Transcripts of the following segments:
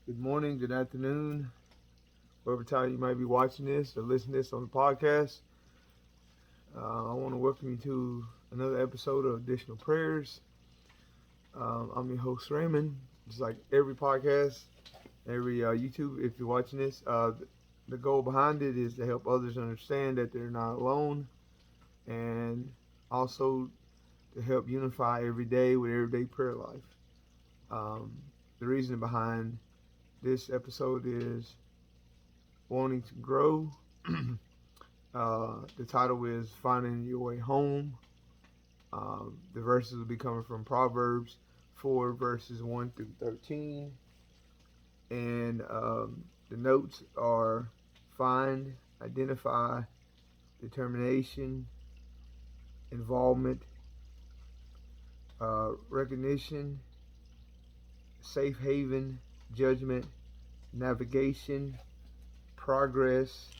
Good morning, good afternoon, whatever time you might be watching this or listening to this on the podcast. I want to welcome you to another episode of Additional Prayers. I'm your host, Raymond. Just like every podcast, every YouTube, if you're watching this, the goal behind it is to help others understand that they're not alone and also to help unify every day with everyday prayer life. Um, the reason behind this episode is wanting to grow. The title is Finding Your Way Home. The verses will be coming from Proverbs 4, verses 1 through 13. And the notes are find, identify, determination, involvement, recognition, safe haven, judgment, navigation, progress,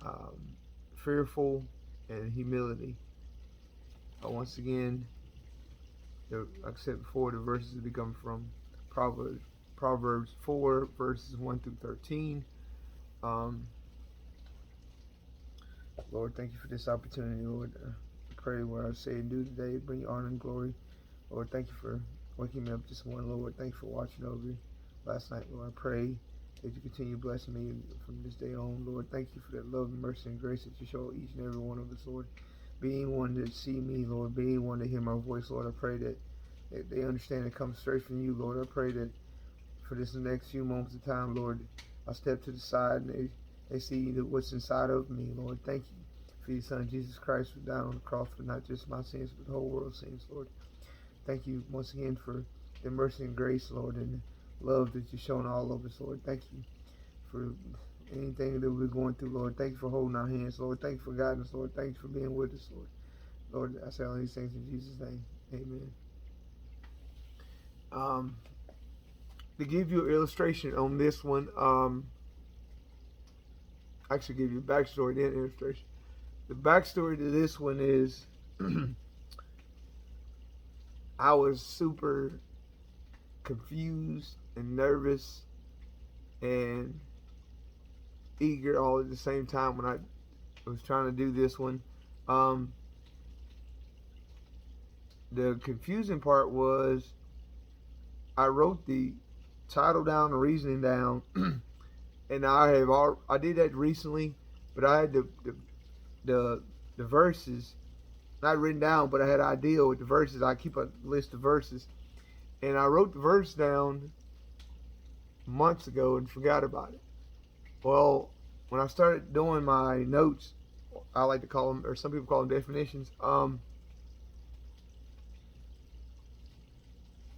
um, fearful, and humility. Once again, like I said before, the verses will be coming from Proverbs 4, verses 1 through 13. Um, Lord, thank you for this opportunity, Lord. I pray what I say and do today, bring you honor and glory. Lord, thank you for waking me up this morning, Lord. Thank you for watching over me last night, Lord. I pray that you continue blessing me from this day on, Lord. Thank you for that love and mercy and grace that you show each and every one of us, Lord. Being one to see me, Lord. Being one to hear my voice, Lord. I pray that they understand it comes straight from you, Lord. I pray that for this next few moments of time, Lord, I step to the side and they see what's inside of me, Lord. Thank you for your Son, Jesus Christ, who died on the cross for not just my sins, but the whole world's sins, Lord. Thank you once again for the mercy and grace, Lord, and the love that you've shown all of us, Lord. Thank you for anything that we're going through, Lord. Thank you for holding our hands, Lord. Thank you for guiding us, Lord. Thank you for being with us, Lord. Lord, I say all these things in Jesus' name. Amen. Um, to give you an illustration on this one, I should give you a backstory, then illustration. The backstory to this one is I was super confused and nervous and eager all at the same time when I was trying to do this one. The confusing part was I wrote the title down, the reasoning down, and I did that recently, but I had the verses not written down, but I had an idea with the verses. I keep a list of verses, and I wrote the verse down months ago and forgot about it. Well, when I started doing my notes, I like to call them, or some people call them definitions.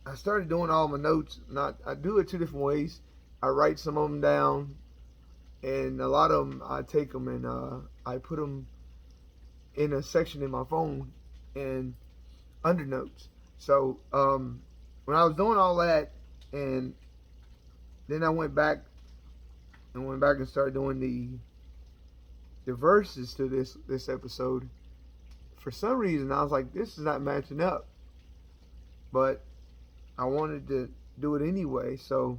I started doing all my notes. I do it two different ways. I write some of them down, and a lot of them I take them and I put them in a section in my phone and under notes. So when I was doing all that, and then I went back and started doing the verses to this episode. For some reason, I was like, this is not matching up, but I wanted to do it anyway. So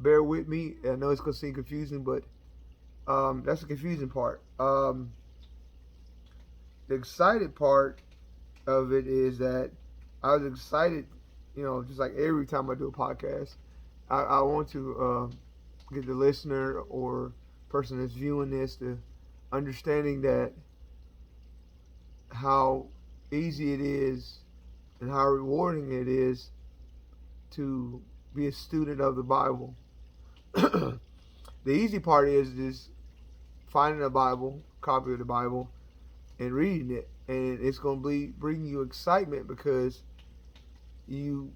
bear with me. I know it's gonna seem confusing, but that's the confusing part. The excited part of it is that I was excited, just like every time I do a podcast, I want to get the listener or person that's viewing this to understanding that how easy it is and how rewarding it is to be a student of the Bible. The easy part is finding a Bible, copy of the Bible, and reading it, and it's going to bring you excitement because you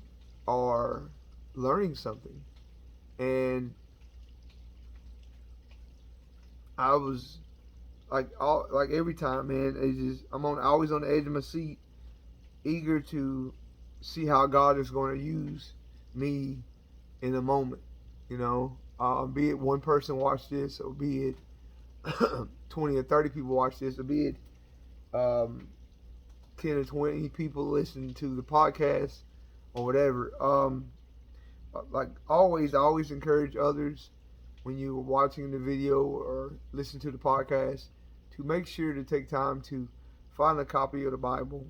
are learning something. And I was like every time, man, it's just I'm always on the edge of my seat, eager to see how God is going to use me in a moment. Be it one person watch this, or be it 20 or 30 people watch this, or be it 10 or 20 people listen to the podcast, or whatever. like always, I always encourage others when you're watching the video or listen to the podcast to make sure to take time to find a copy of the Bible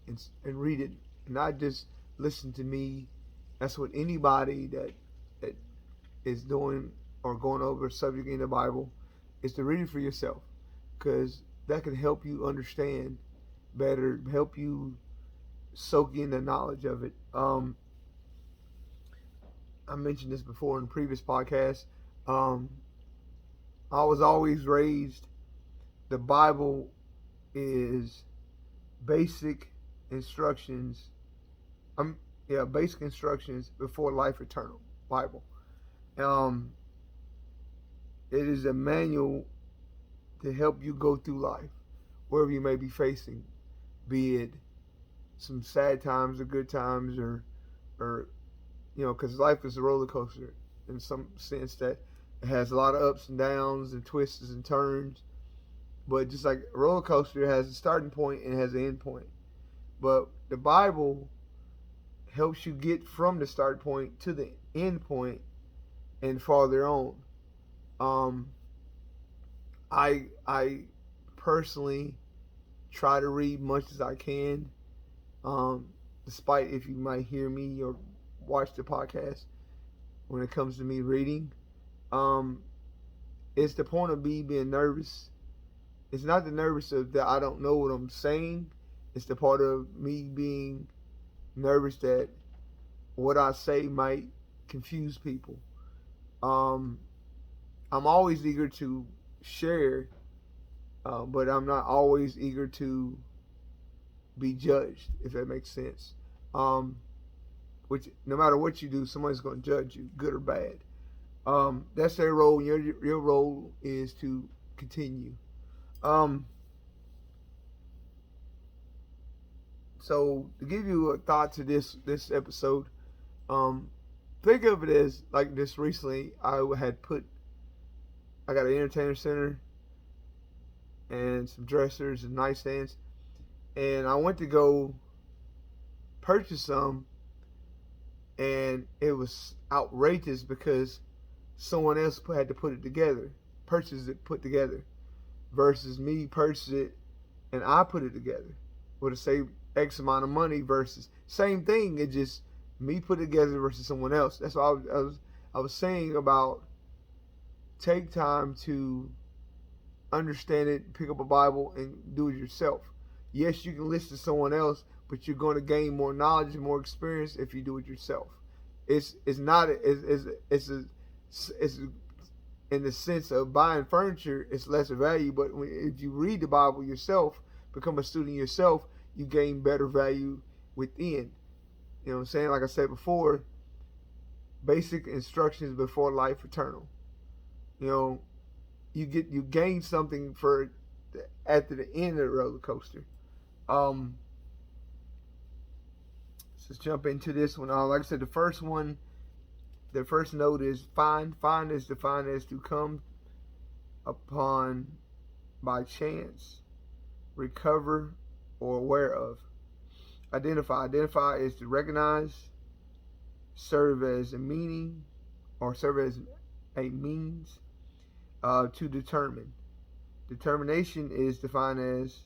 and read it, not just listen to me. That's what anybody that is doing or going over a subject in the Bible is to read it for yourself, because that can help you understand better, help you soak in the knowledge of it. I mentioned this before in previous podcasts. Um, I was always raised, the Bible is basic instructions. Basic instructions before life eternal. Bible. Um, it is a manual to help you go through life, wherever you may be facing, be it some sad times or good times, or because life is a roller coaster in some sense that it has a lot of ups and downs and twists and turns. But just like a roller coaster has a starting point and has an end point, but the Bible helps you get from the start point to the end point and farther on. Um, I personally try to read much as I can, um, despite if you might hear me or watch the podcast when it comes to me reading. Um, it's the point of me being nervous. It's not the nervous of that I don't know what I'm saying. It's the part of me being nervous that what I say might confuse people. Um, I'm always eager to share, but I'm not always eager to be judged, if that makes sense. Um, which no matter what you do, somebody's going to judge you, good or bad. That's their role. Your role is to continue. Um, so to give you a thought to this episode, um, think of it as like this. Recently, I got an entertainment center and some dressers and nightstands, and I went to go purchase some, and it was outrageous because someone else had to put it together, purchase it, put together, versus me purchase it and I put it together with the same X amount of money versus same thing. It just me put it together versus someone else. That's what I was saying about take time to understand it, pick up a Bible and do it yourself. Yes, you can listen to someone else, but you're going to gain more knowledge and more experience if you do it yourself. It's not it's in the sense of buying furniture, it's lesser value. But if you read the Bible yourself, become a student yourself, you gain better value within. You know what I'm saying? Like I said before, basic instructions before life eternal. You know, you gain something for after the end of the roller coaster. Let's jump into this one. Like I said, the first note is find. Find is defined as to come upon by chance, recover, or aware of. Identify. Identify is to recognize, serve as a meaning, or serve as a means to determine. Determination is defined as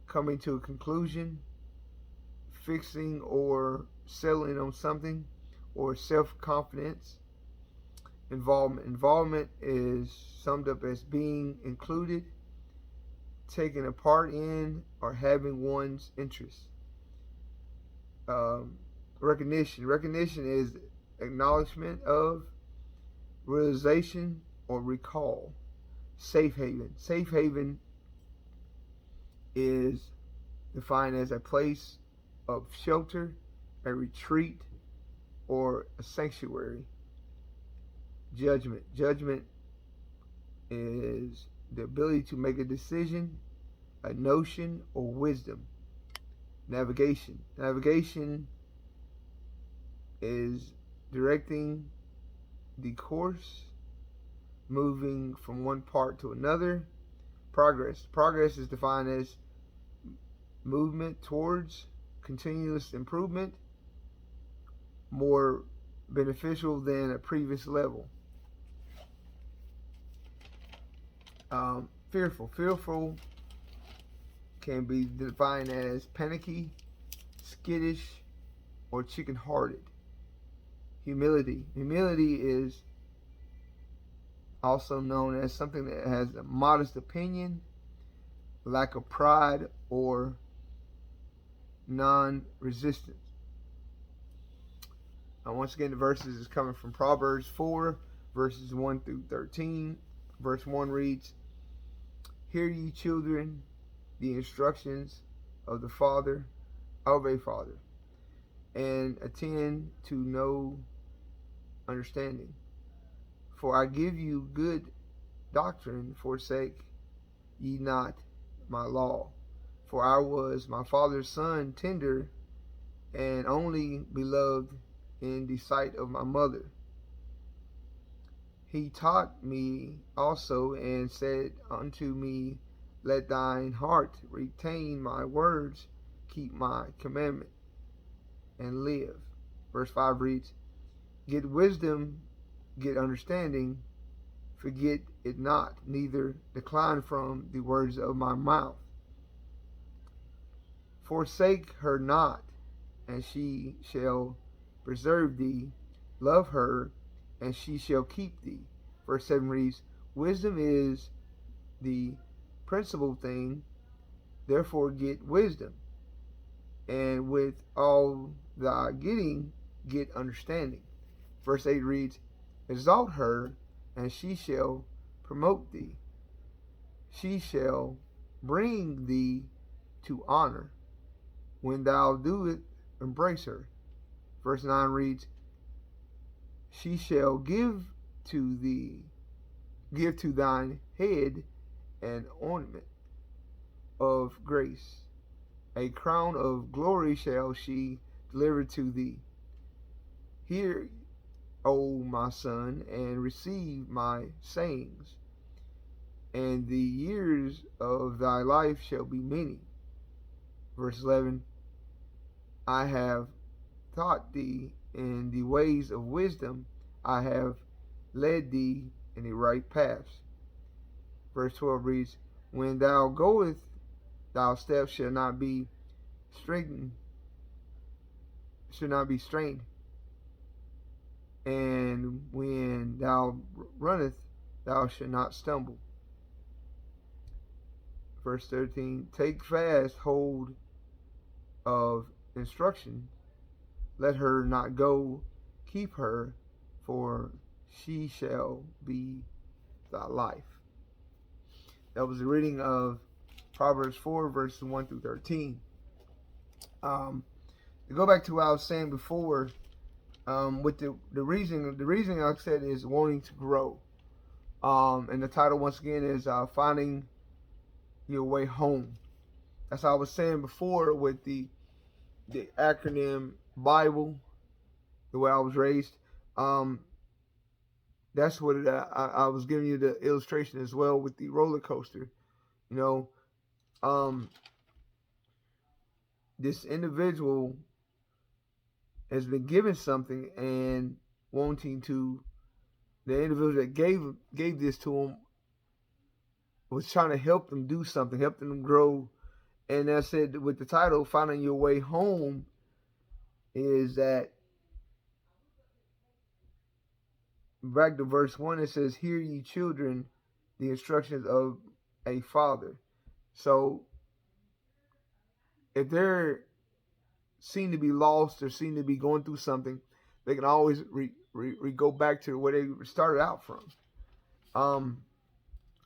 coming to a conclusion, fixing or settling on something, or self-confidence. Involvement. Involvement is summed up as being included, taking a part in, or having one's interest. Recognition. Recognition is acknowledgement of, realization, or recall. Safe haven. Safe haven is defined as a place of shelter, a retreat, or a sanctuary. Judgment. Judgment is the ability to make a decision, a notion, or wisdom. Navigation. Navigation is directing the course, moving from one part to another. Progress. Progress is defined as movement towards continuous improvement, more beneficial than a previous level. Fearful. Fearful can be defined as panicky, skittish, or chicken-hearted. Humility. Humility is also known as something that has a modest opinion, lack of pride, or non-resistance. Once again, the verses is coming from Proverbs 4, verses 1 through 13. Verse 1 reads, "Hear ye children the instructions of a father, and attend to no understanding. For I give you good doctrine, forsake ye not my law. For I was my father's son, tender and only beloved in the sight of my mother. He taught me also and said unto me, Let thine heart retain my words, keep my commandment, and live." Verse 5 reads, "Get wisdom, get understanding, forget it not, neither decline from the words of my mouth. Forsake her not, and she shall preserve thee. Love her, and she shall keep thee." Verse 7 reads, "Wisdom is the principal thing, therefore get wisdom, and with all thy getting, get understanding." Verse 8 reads, "Exalt her, and she shall promote thee. She shall bring thee to honor. When thou do it, embrace her." Verse 9 reads, "She shall give to thine head an ornament of grace. A crown of glory shall she deliver to thee. Hear, O my son, and receive my sayings, and the years of thy life shall be many." Verse 11, "I have taught thee in the ways of wisdom, I have led thee in the right paths." Verse 12 reads, "When thou goest, thy steps shall not be straitened, and when thou runnest, thou shalt not stumble." Verse 13, "Take fast hold of instruction, let her not go, keep her, for she shall be thy life." That was the reading of Proverbs 4, verses 1 through 13. To go back to what I was saying before, with the reason I said is wanting to grow. And the title once again is Finding Your Way Home. As I was saying before with the acronym Bible, the way I was raised, that's what I was giving you the illustration as well with the roller coaster. You know, this individual has been given something and wanting to. The individual that gave this to him was trying to help them do something, help them grow. And I said with the title "Finding Your Way Home" is that back to verse 1, it says, "Hear ye children the instructions of a father." So if they're seem to be lost or seem to be going through something, they can always go back to where they started out from.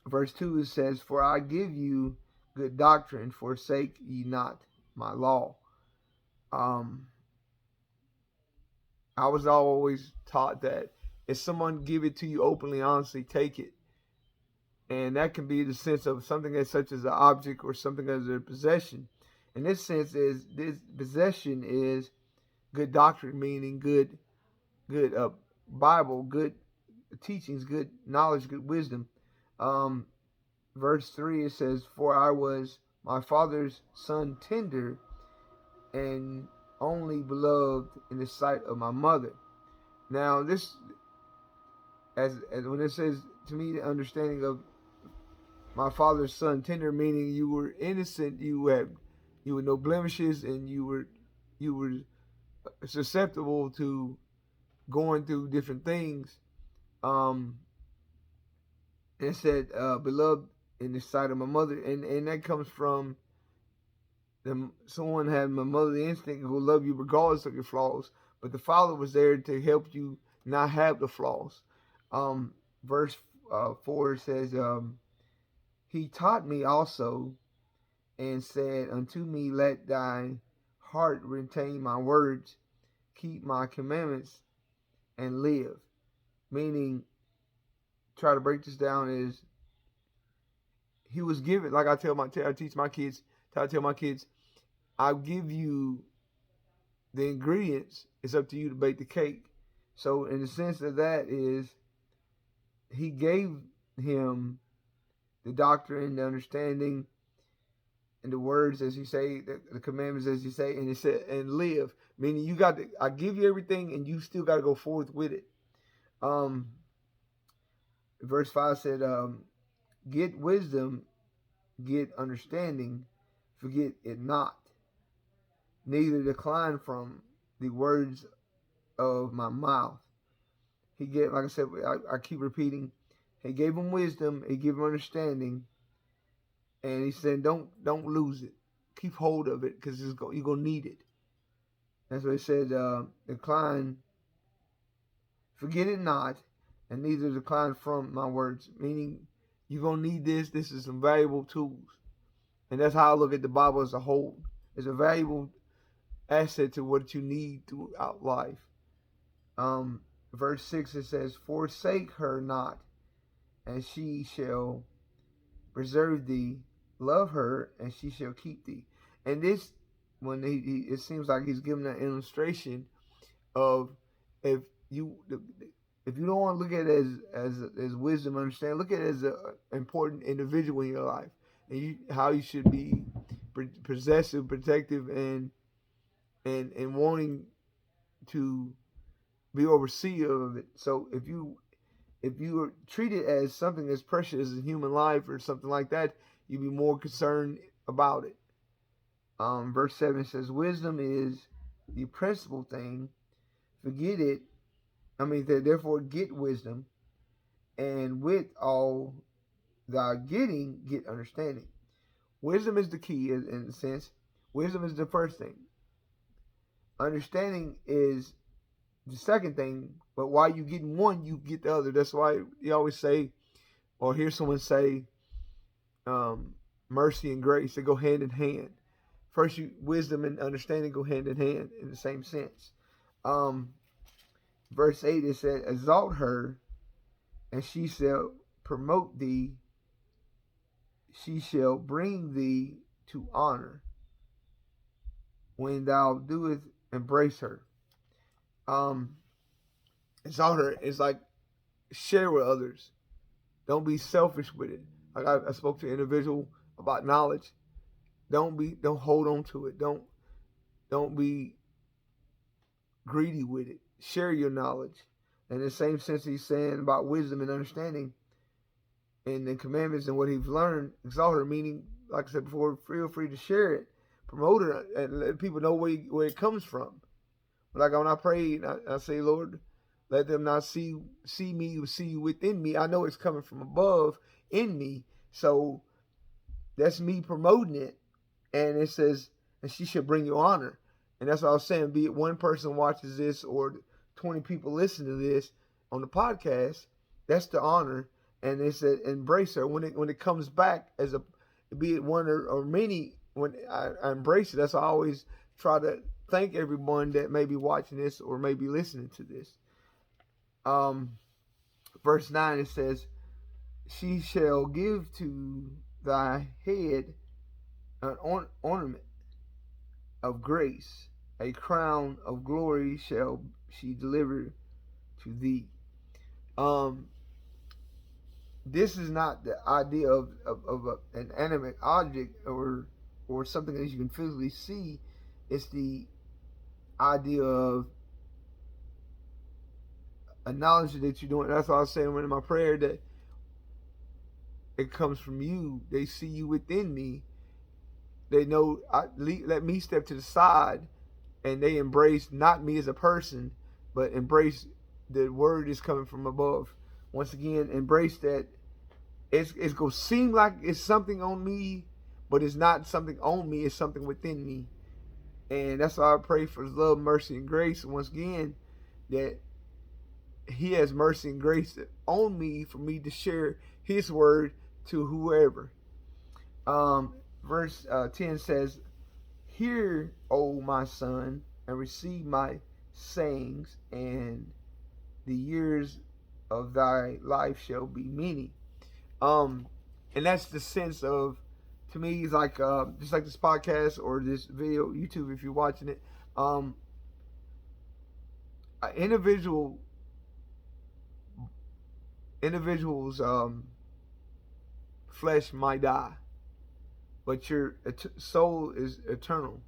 Verse 2 it says, "For I give you good doctrine, forsake ye not my law." I was always taught that if someone give it to you openly, honestly, take it. And that can be the sense of something as such as an object or something as a possession. In this sense, is this possession is good doctrine, meaning good Bible, good teachings, good knowledge, good wisdom. Verse 3 it says, "For I was my father's son, tender and only beloved in the sight of my mother." Now this, as when it says to me, the understanding of my father's son, tender, meaning you were innocent, you were no blemishes, and you were susceptible to going through different things. Um, it said, beloved in the sight of my mother, and that comes from someone had my motherly instinct who will love you regardless of your flaws, but the father was there to help you not have the flaws. Verse 4 says, he taught me also and said unto me, let thy heart retain my words, keep my commandments, and live. Meaning, try to break this down is he was given, like I teach my kids, I tell my kids, I'll give you the ingredients. It's up to you to bake the cake. So, in the sense of that is, he gave him the doctrine, the understanding, and the words as you say, the commandments as you say, and it said, and live. Meaning, you got to. I give you everything, and you still got to go forth with it. Um, verse 5 said, "Get wisdom, get understanding, forget it not, neither decline from the words of my mouth." He gave, like I said, I keep repeating, he gave him wisdom, he gave him understanding, and he said, don't lose it, keep hold of it, because you're gonna need it. That's what he said. Decline, forget it not, and neither decline from my words. Meaning, you're gonna need this. This is some valuable tools, and that's how I look at the Bible as a whole. It's a valuable asset to what you need throughout life. Verse 6 it says, "Forsake her not, and she shall preserve thee. Love her, and she shall keep thee." And this, when it seems like he's giving an illustration of, if you if you don't want to look at it as wisdom, understand. Look at it as an important individual in your life, and how you should be possessive, protective, and wanting to be overseer of it. So if you are treated as something as precious as human life or something like that, you'd be more concerned about it. Verse 7 says, "Wisdom is the principal thing. Forget it. Therefore get wisdom, and with all thy getting, get understanding." Wisdom is the key in a sense. Wisdom is the first thing. Understanding is the second thing, but while you get one, you get the other. That's why you always say, or hear someone say, mercy and grace, they go hand in hand. First, wisdom and understanding go hand in hand in the same sense. Verse 8 it said, "Exalt her, and she shall promote thee. She shall bring thee to honor when thou doest embrace her." Exalt her is like share with others. Don't be selfish with it. Like I spoke to an individual about knowledge. Don't hold on to it. Don't be greedy with it. Share your knowledge. In the same sense he's saying about wisdom and understanding and the commandments and what he's learned, exalt her, meaning, like I said before, feel free to share it, promote it, and let people know where it comes from. Like when I pray, I say, Lord, let them not see me, see you within me. I know it's coming from above in me. So that's me promoting it. And it says, and she should bring you honor. And that's what I was saying. Be it one person watches this or 20 people listen to this on the podcast, that's the honor. And it said, embrace her. When it comes back as be it one or many, when I embrace it, that's why I always try to thank everyone that may be watching this or may be listening to this. Verse 9 it says, "She shall give to thy head an ornament of grace, a crown of glory shall she deliver to thee." This is not the idea of an animate object or something that you can physically see. It's the idea of acknowledge that you're doing. That's why I was saying in my prayer that it comes from you. They see you within me. They know, let me step to the side, and they embrace not me as a person, but embrace the word is coming from above. Once again, embrace that it's going to seem like it's something on me, but it's not something on me, it's something within me. And that's why I pray for His love, mercy, and grace. Once again, that He has mercy and grace on me for me to share His word to whoever. Verse 10 says, "Hear, O my son, and receive my sayings, and the years of thy life shall be many." And that's the sense of, to me, it's like just like this podcast or this video, YouTube, if you're watching it. An individual's flesh might die, but your soul is eternal.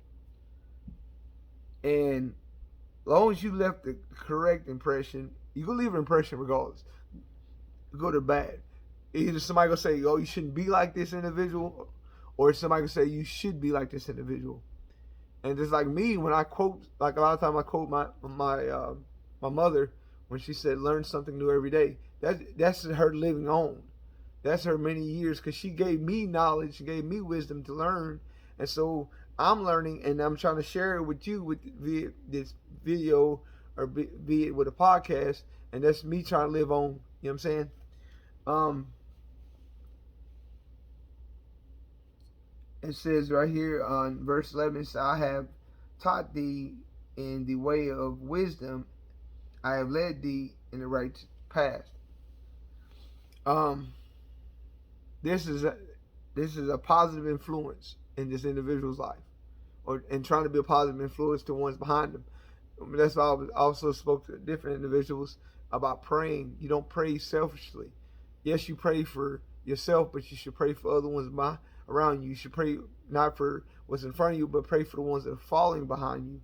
And as long as you left the correct impression, you can leave an impression regardless, good or bad. Either somebody gonna say, "Oh, you shouldn't be like this individual," or somebody gonna say, "You should be like this individual." And just like me, when I quote, like a lot of times I quote my mother when she said, "Learn something new every day." That's her living on. That's her many years, because she gave me knowledge, she gave me wisdom to learn, and so I'm learning, and I'm trying to share it with you via this video, or be it with a podcast, and that's me trying to live on. You know what I'm saying? It says right here on verse 11, it says, "I have taught thee in the way of wisdom, I have led thee in the right path." This is a positive influence in this individual's life, and trying to be a positive influence to ones behind them. That's why I also spoke to different individuals about praying. You don't pray selfishly. Yes, you pray for yourself, but you should pray for other ones around you. You should pray not for what's in front of you, but pray for the ones that are falling behind you.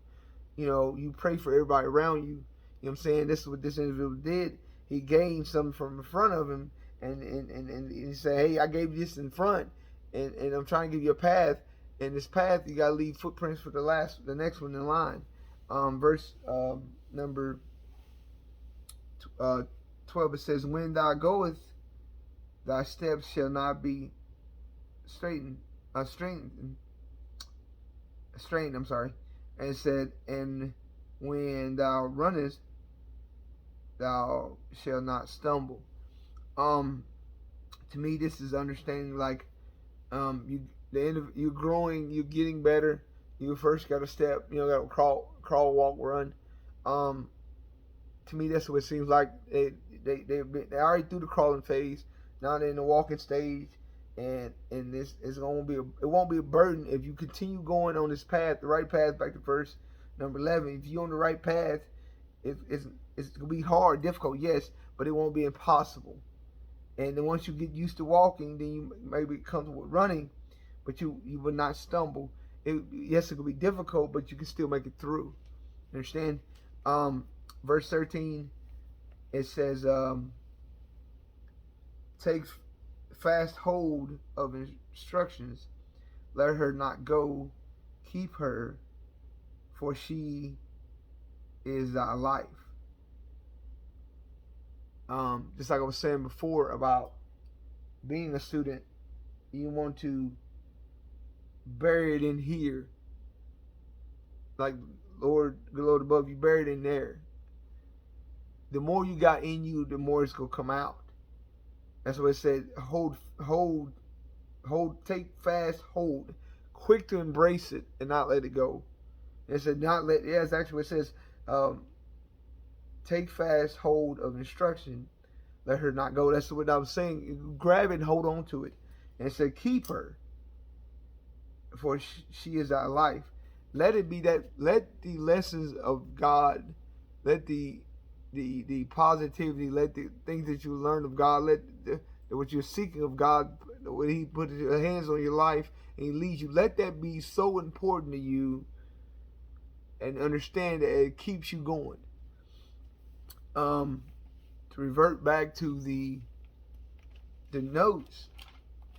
You pray for everybody around you. You know what I'm saying? This is what this individual did. He gained something from in front of him, and he said, "Hey, I gave you this in front, and I'm trying to give you a path. And this path, you gotta leave footprints for the next one in line." Verse number 12, it says, "When thou goest, thy steps shall not be straitened. I'm sorry." And it said, "And when thou runnest, thou shalt not stumble." To me, this is understanding, like, you're growing, you're getting better. You first got to step, got to crawl, walk, run. To me, that's what it seems like. They already through the crawling phase. Now they're in the walking stage, and this is it won't be a burden if you continue going on this path, the right path. Back to verse number 11. If you're on the right path, it's gonna be hard, difficult, yes, but it won't be impossible. And then once you get used to walking, then you maybe comfortable with running, but you will not stumble. Yes, it could be difficult, but you can still make it through. Understand? Verse 13, it says, "Take fast hold of instructions, let her not go, keep her, for she is thy life." Just like I was saying before about being a student, you want to bury it in here. Like, good Lord above you, bury it in there. The more you got in you, the more it's going to come out. That's what it said. Take fast hold. Quick to embrace it and not let it go. It said it's actually what it says. Take fast hold of instruction, let her not go. That's what I was saying. Grab it and hold on to it. And it said, keep her, for she is thy life. Let it be that. Let the lessons of God, let the positivity, let the things that you learn of God, let what you're seeking of God, when He put His hands on your life and He leads you, let that be so important to you, and understand that it keeps you going. to revert back to the notes,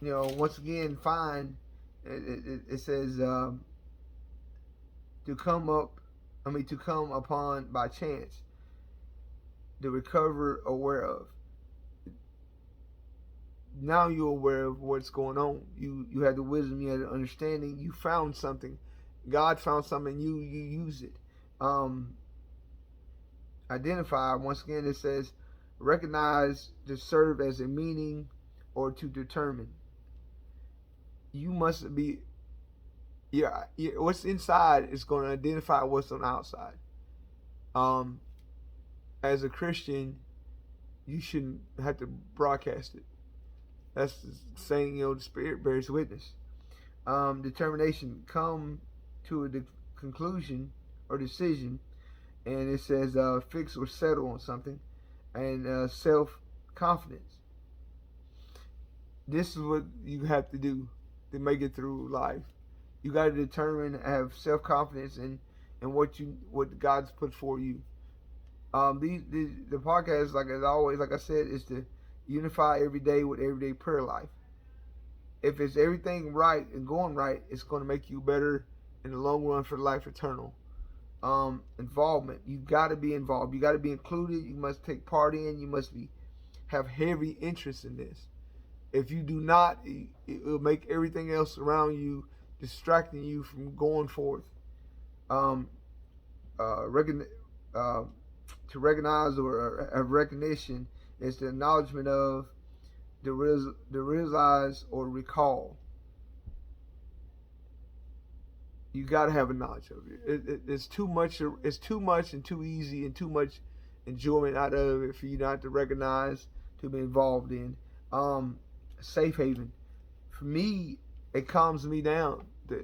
once again, find it says to come upon by chance, to recover aware of. Now you're aware of what's going on. You had the wisdom, you had the understanding, you found something. God found something, you use it. Identify, once again, it says recognize, to serve as a meaning, or to determine. You must be, what's inside is going to identify what's on the outside. As a Christian, you shouldn't have to broadcast it. That's saying, the Spirit bears witness. Determination, come to a conclusion or decision, and it says fix or settle on something, and self-confidence. This is what you have to do to make it through life. You got to determine, have self-confidence in what God's put for you. The podcast, like I said, is to unify every day with everyday prayer life. If it's everything right and going right, it's going to make you better in the long run for life eternal. Involvement. You got to be involved. You got to be included. You must take part in. You must have heavy interest in this. If you do not, it will make everything else around you distracting you from going forth. To recognize or have recognition is the acknowledgement of, the realize or recall. You got to have a knowledge of it. It's too much. It's too much and too easy and too much enjoyment out of it for you not to recognize, to be involved in. Safe haven. For me, it calms me down to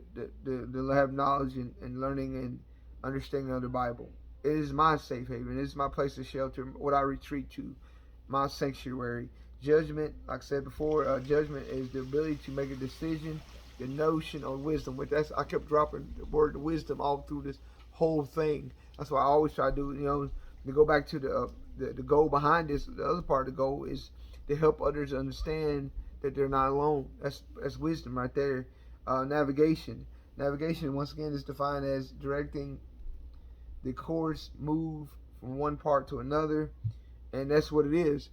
have knowledge and learning and understanding of the Bible. It is my safe haven. It is my place of shelter, what I retreat to, my sanctuary. Judgment, like I said before, judgment is the ability to make a decision, the notion of wisdom. I kept dropping the word wisdom all through this whole thing. That's why I always try to do, to go back to the goal behind this. The other part of the goal is to help others understand that they're not alone. That's wisdom right there. Navigation. Navigation, once again, is defined as directing the course, move from one part to another, and that's what it is.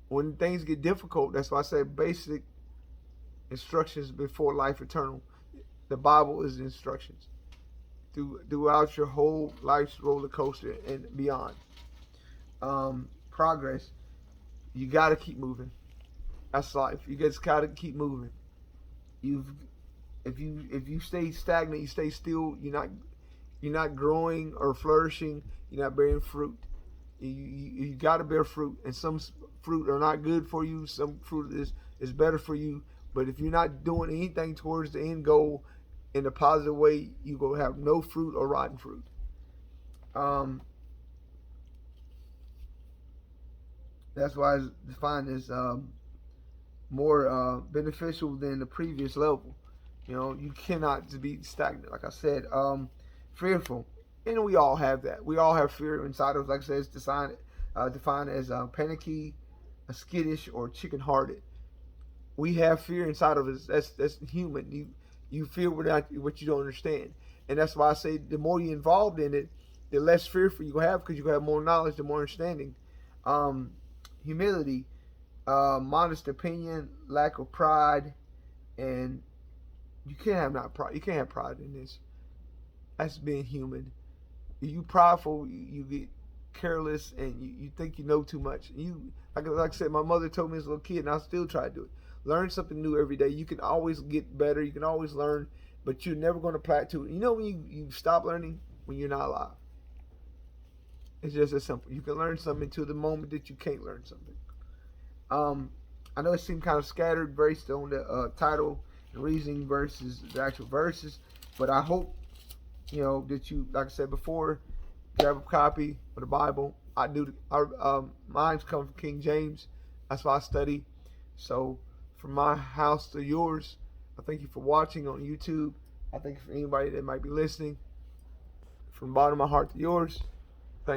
When things get difficult, that's why I say basic instructions before life eternal. The Bible is instructions throughout your whole life's roller coaster and beyond. Progress. You got to keep moving. That's life. You just got to keep moving. If you stay stagnant, you stay still. You're not growing or flourishing. You're not bearing fruit. You got to bear fruit, and some fruit are not good for you. Some fruit is better for you. But if you're not doing anything towards the end goal in a positive way, you will have no fruit or rotten fruit. That's why it's defined as more beneficial than the previous level. You cannot be stagnant. Like I said, fearful, and we all have that. We all have fear inside of us. Like I said, it's defined as panicky, skittish, or chicken-hearted. We have fear inside of us. That's human. You fear what you don't understand, and that's why I say the more you're involved in it, the less fearful you have, because you have more knowledge, the more understanding. Humility, modest opinion, lack of pride, and you can't have pride in this. That's being human. If you prideful, you get careless, and you think you know too much. Like I said, my mother told me as a little kid, and I still try to do it. Learn something new every day. You can always get better. You can always learn, but you're never going to plateau. When you stop learning? When you're not alive. It's just as simple. You can learn something until the moment that you can't learn something. I know it seemed kind of scattered based on the title and reasoning versus the actual verses, but I hope that you, like I said before, grab a copy of the Bible. Mine's come from King James. That's why I study. So from my house to yours, I thank you for watching on YouTube. I thank you for anybody that might be listening. From the bottom of my heart to yours.